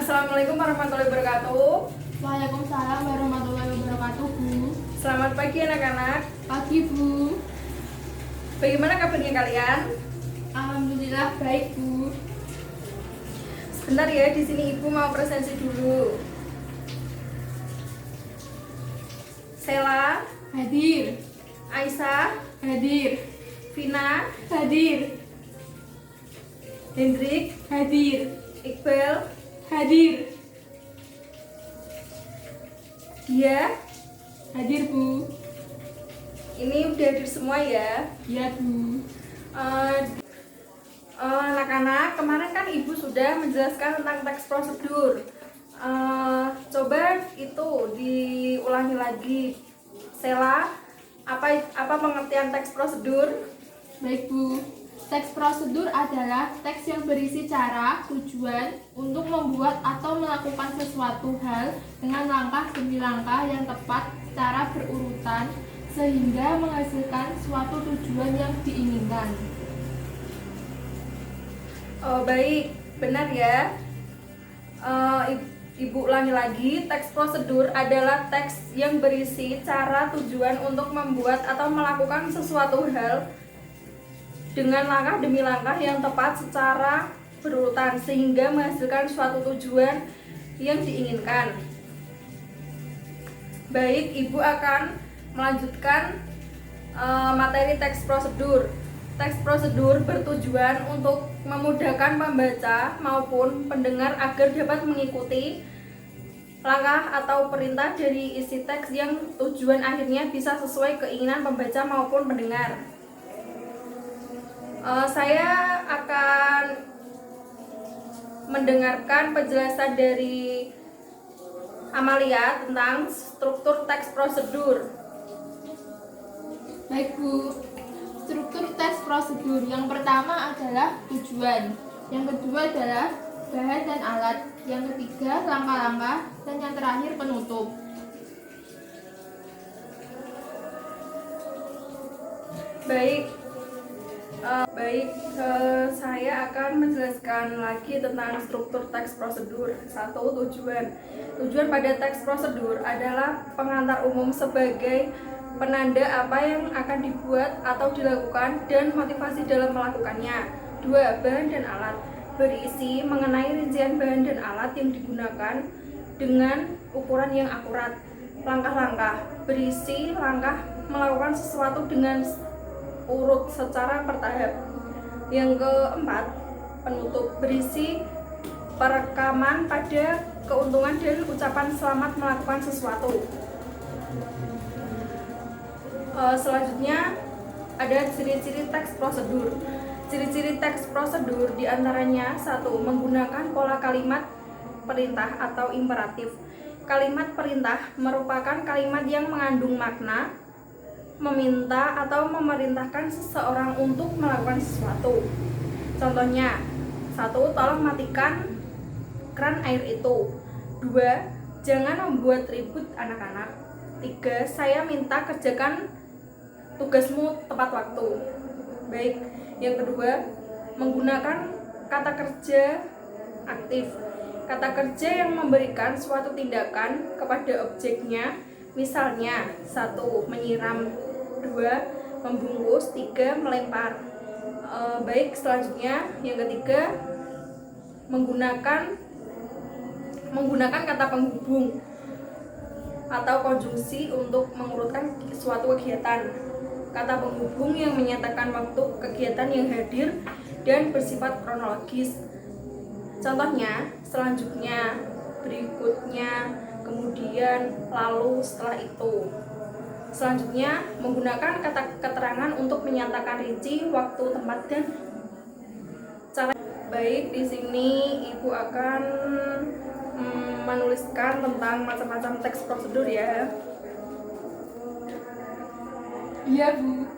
Assalamualaikum warahmatullahi wabarakatuh. Waalaikumsalam warahmatullahi wabarakatuh, Bu. Selamat pagi anak-anak. Pagi, Bu. Bagaimana kabarnya kalian? Alhamdulillah baik, Bu. Sebentar ya, di sini Ibu mau presensi dulu. Sela, Hadir. Aisyah, Hadir. Vina, Hadir. Hendrik, Hadir. Iqbal, Hadir. Dia. Hadir, Bu. Ini udah hadir semua ya. Ya, Bu. Anak-anak, kemarin kan Ibu sudah menjelaskan tentang teks prosedur. Coba itu diulangi lagi. Sela, apa pengertian teks prosedur? Baik, Bu. Teks prosedur adalah teks yang berisi cara, tujuan untuk membuat atau melakukan sesuatu hal dengan langkah demi langkah yang tepat secara berurutan sehingga menghasilkan suatu tujuan yang diinginkan. Oh, baik, benar ya. Ibu ulangi lagi, teks prosedur adalah teks yang berisi cara, tujuan untuk membuat atau melakukan sesuatu hal dengan langkah demi langkah yang tepat secara berurutan sehingga menghasilkan suatu tujuan yang diinginkan. Baik, Ibu akan melanjutkan materi teks prosedur. Teks prosedur bertujuan untuk memudahkan pembaca maupun pendengar agar dapat mengikuti langkah atau perintah dari isi teks yang tujuan akhirnya bisa sesuai keinginan pembaca maupun pendengar. Saya akan mendengarkan penjelasan dari Amalia tentang struktur teks prosedur. Baik, Bu. Struktur teks prosedur yang pertama adalah tujuan, yang kedua adalah bahan dan alat, yang ketiga langkah-langkah, dan yang terakhir penutup. Baik, saya akan menjelaskan lagi tentang struktur teks prosedur. 1. Tujuan. Tujuan pada teks prosedur adalah pengantar umum sebagai penanda apa yang akan dibuat atau dilakukan dan motivasi dalam melakukannya. 2. Bahan dan alat. Berisi mengenai rincian bahan dan alat yang digunakan dengan ukuran yang akurat. Langkah-langkah. Berisi langkah melakukan sesuatu dengan urut secara bertahap. Yang keempat, penutup. Berisi perekaman pada keuntungan dan ucapan selamat melakukan sesuatu. Selanjutnya ada ciri-ciri teks prosedur. Ciri-ciri teks prosedur diantaranya 1. Menggunakan pola kalimat perintah atau imperatif. Kalimat perintah merupakan kalimat yang mengandung makna meminta atau memerintahkan seseorang untuk melakukan sesuatu. Contohnya, 1. Tolong matikan keran air itu. 2. Jangan membuat ribut anak-anak. 3. Saya minta kerjakan tugasmu tepat waktu. Baik, yang kedua, menggunakan kata kerja aktif. Kata kerja yang memberikan suatu tindakan kepada objeknya. Misalnya, 1. Menyiram, 2. Membungkus, 3. Melempar. Baik, selanjutnya yang ketiga, menggunakan kata penghubung atau konjungsi untuk mengurutkan suatu kegiatan. Kata penghubung yang menyatakan waktu kegiatan yang hadir dan bersifat kronologis. Contohnya, selanjutnya, berikutnya, kemudian, lalu, setelah itu. Selanjutnya, menggunakan kata keterangan untuk menyatakan rinci waktu, tempat, dan cara. Baik, di sini Ibu akan menuliskan tentang macam-macam teks prosedur ya. Iya, Bu.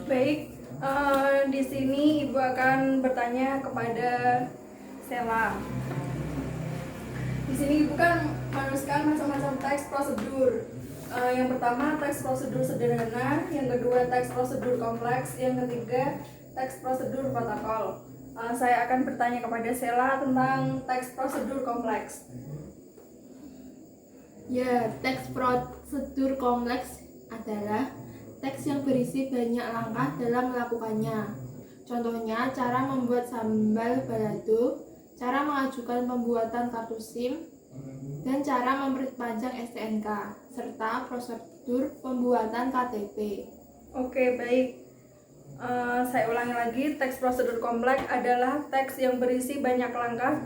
Baik, di sini Ibu akan bertanya kepada Sela. Di sini Ibu kan menuliskan macam-macam teks prosedur. Yang pertama teks prosedur sederhana, yang kedua teks prosedur kompleks, yang ketiga teks prosedur protokol. Saya akan bertanya kepada Sela tentang teks prosedur kompleks. Ya, teks prosedur kompleks adalah teks yang berisi banyak langkah dalam melakukannya. Contohnya, cara membuat sambal balado, cara mengajukan pembuatan kartu SIM, dan cara memperpanjang STNK, serta prosedur pembuatan KTP. Oke, baik. Saya ulangi lagi, teks prosedur kompleks adalah teks yang berisi banyak langkah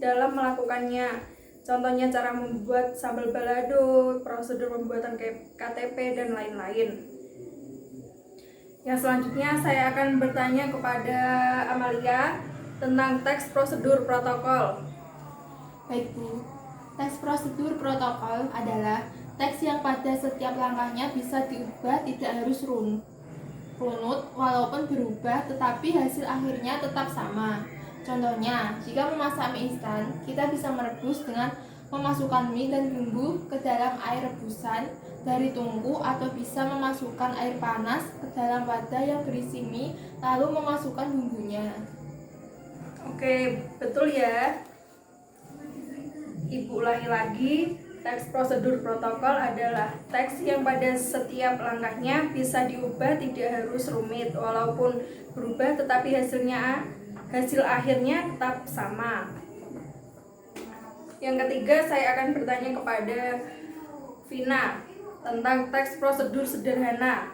dalam melakukannya. Contohnya cara membuat sambal balado, prosedur pembuatan KTP, dan lain-lain. Yang selanjutnya saya akan bertanya kepada Amalia tentang teks prosedur protokol. Baik Bu, teks prosedur protokol adalah teks yang pada setiap langkahnya bisa diubah, tidak harus runut walaupun berubah, tetapi hasil akhirnya tetap sama. Contohnya, jika memasak mie instan, kita bisa merebus dengan memasukkan mie dan bumbu ke dalam air rebusan dari tungku, atau bisa memasukkan air panas ke dalam wadah yang berisi mie lalu memasukkan bumbunya. Oke, betul ya. Ibu ulangi lagi, teks prosedur protokol adalah teks yang pada setiap langkahnya bisa diubah, tidak harus rumit, walaupun berubah tetapi hasil akhirnya tetap sama. Yang ketiga, saya akan bertanya kepada Vina tentang teks prosedur sederhana.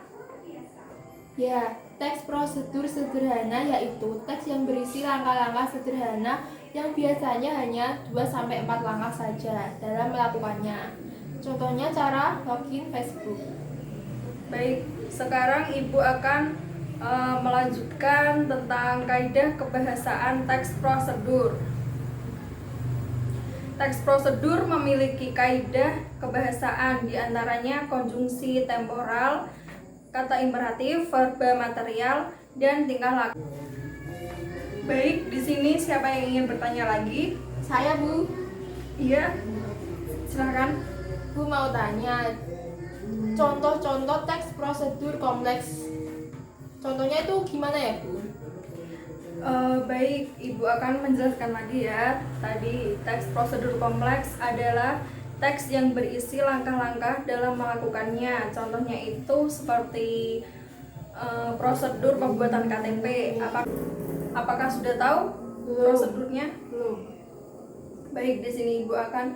Ya, teks prosedur sederhana yaitu teks yang berisi langkah-langkah sederhana yang biasanya hanya 2-4 langkah saja dalam melakukannya. Contohnya cara login Facebook. Baik, sekarang Ibu akan melanjutkan tentang kaidah kebahasaan teks prosedur. Teks prosedur memiliki kaidah kebahasaan, diantaranya konjungsi temporal, kata imperatif, verba material, dan tingkah laku. Baik, di sini siapa yang ingin bertanya lagi? Saya Bu. Iya, silakan. Bu mau tanya contoh-contoh teks prosedur kompleks. Contohnya itu gimana ya Bu? Baik, Ibu akan menjelaskan lagi ya. Tadi teks prosedur kompleks adalah teks yang berisi langkah-langkah dalam melakukannya. Contohnya itu seperti prosedur pembuatan KTP. Apakah sudah tahu prosedurnya? Belum. Baik, di sini Ibu akan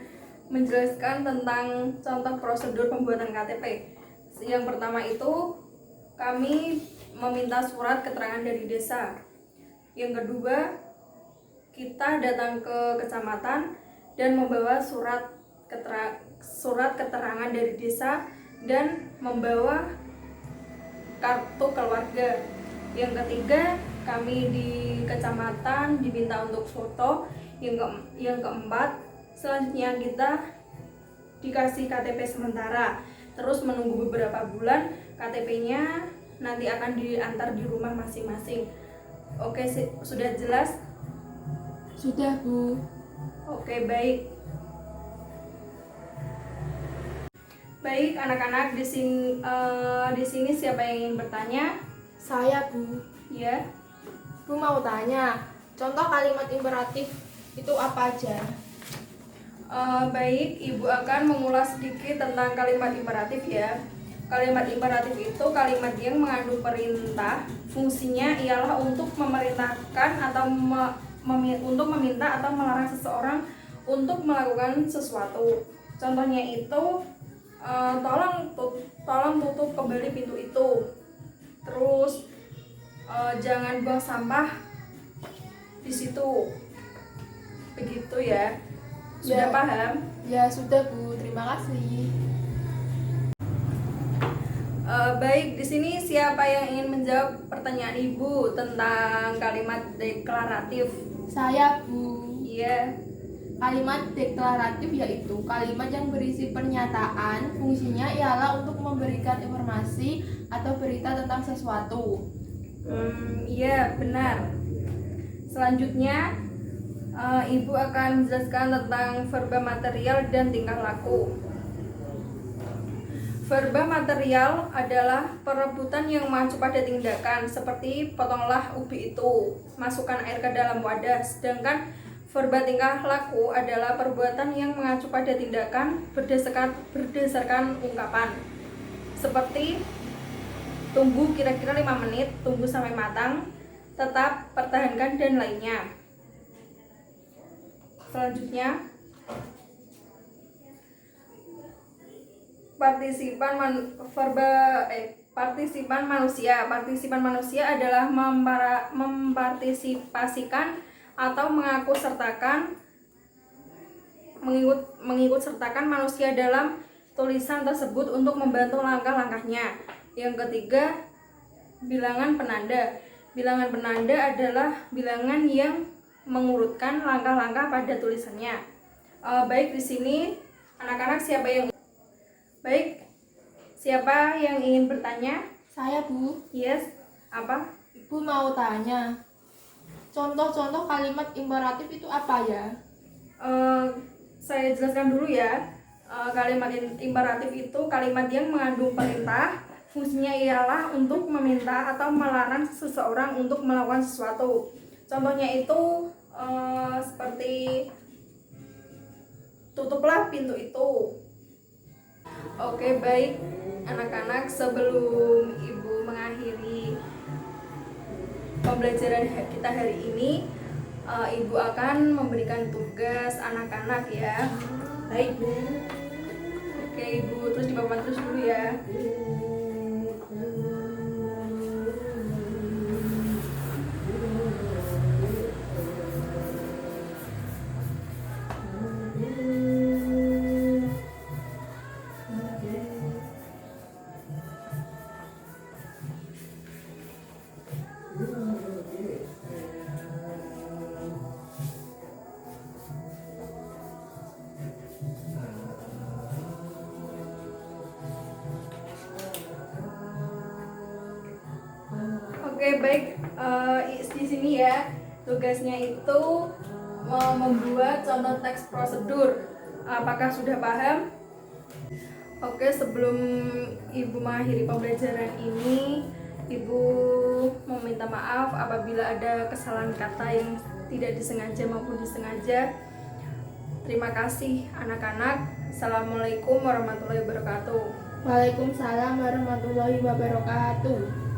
menjelaskan tentang contoh prosedur pembuatan KTP. Yang pertama itu kami meminta surat keterangan dari desa. Yang kedua, kita datang ke kecamatan dan membawa surat keterangan dari desa dan membawa kartu keluarga. Yang ketiga, kami di kecamatan diminta untuk foto. Yang keempat, selanjutnya kita dikasih KTP sementara. Terus menunggu beberapa bulan, KTP-nya nanti akan diantar di rumah masing-masing. Oke, sudah jelas? Sudah Bu. Oke, baik. Baik, anak-anak, di sini siapa yang ingin bertanya? Saya Bu. Ya. Bu mau tanya, contoh kalimat imperatif itu apa aja? Baik, Ibu akan mengulas sedikit tentang kalimat imperatif ya. Kalimat imperatif itu kalimat yang mengandung perintah. Fungsinya ialah untuk memerintahkan atau untuk meminta atau melarang seseorang untuk melakukan sesuatu. Contohnya itu, tolong tutup kembali pintu itu. Terus jangan buang sampah di situ. Begitu ya. Sudah Ya. paham? Ya sudah Bu, terima kasih. Baik, di sini siapa yang ingin menjawab pertanyaan Ibu tentang kalimat deklaratif? Saya Bu. Iya. Kalimat deklaratif yaitu kalimat yang berisi pernyataan, fungsinya ialah untuk memberikan informasi atau berita tentang sesuatu. Iya, benar. Selanjutnya, Ibu akan menjelaskan tentang verba material dan tingkah laku. Verba material adalah perebutan yang mengacu pada tindakan, seperti potonglah ubi itu, masukkan air ke dalam wadah. Sedangkan verba tingkah laku adalah perbuatan yang mengacu pada tindakan berdasarkan ungkapan, seperti tunggu kira-kira 5 menit, tunggu sampai matang, tetap, pertahankan, dan lainnya. Selanjutnya, partisipan manusia. Partisipan manusia adalah mempartisipasikan atau mengikut sertakan manusia dalam tulisan tersebut untuk membantu langkah-langkahnya. Yang ketiga, bilangan penanda. Bilangan penanda adalah bilangan yang mengurutkan langkah-langkah pada tulisannya. Baik, di sini anak-anak siapa yang ingin bertanya? Saya, Bu. Yes, apa? Ibu mau tanya, contoh-contoh kalimat imperatif itu apa ya? Saya jelaskan dulu ya. Kalimat imperatif itu kalimat yang mengandung perintah. Fungsinya ialah untuk meminta atau melarang seseorang untuk melakukan sesuatu. Contohnya itu seperti tutuplah pintu itu. Oke, baik anak-anak, sebelum Ibu mengakhiri pembelajaran kita hari ini, Ibu akan memberikan tugas anak-anak ya. Baik, Bu. Oke, Ibu terus dibawa terus dulu ya. Oke, baik. Di sini ya tugasnya itu membuat contoh teks prosedur. Apakah sudah paham? Oke, sebelum Ibu mengakhiri pembelajaran ini, Ibu mau minta maaf apabila ada kesalahan kata yang tidak disengaja maupun disengaja. Terima kasih anak-anak. Assalamualaikum warahmatullahi wabarakatuh. Waalaikumsalam warahmatullahi wabarakatuh.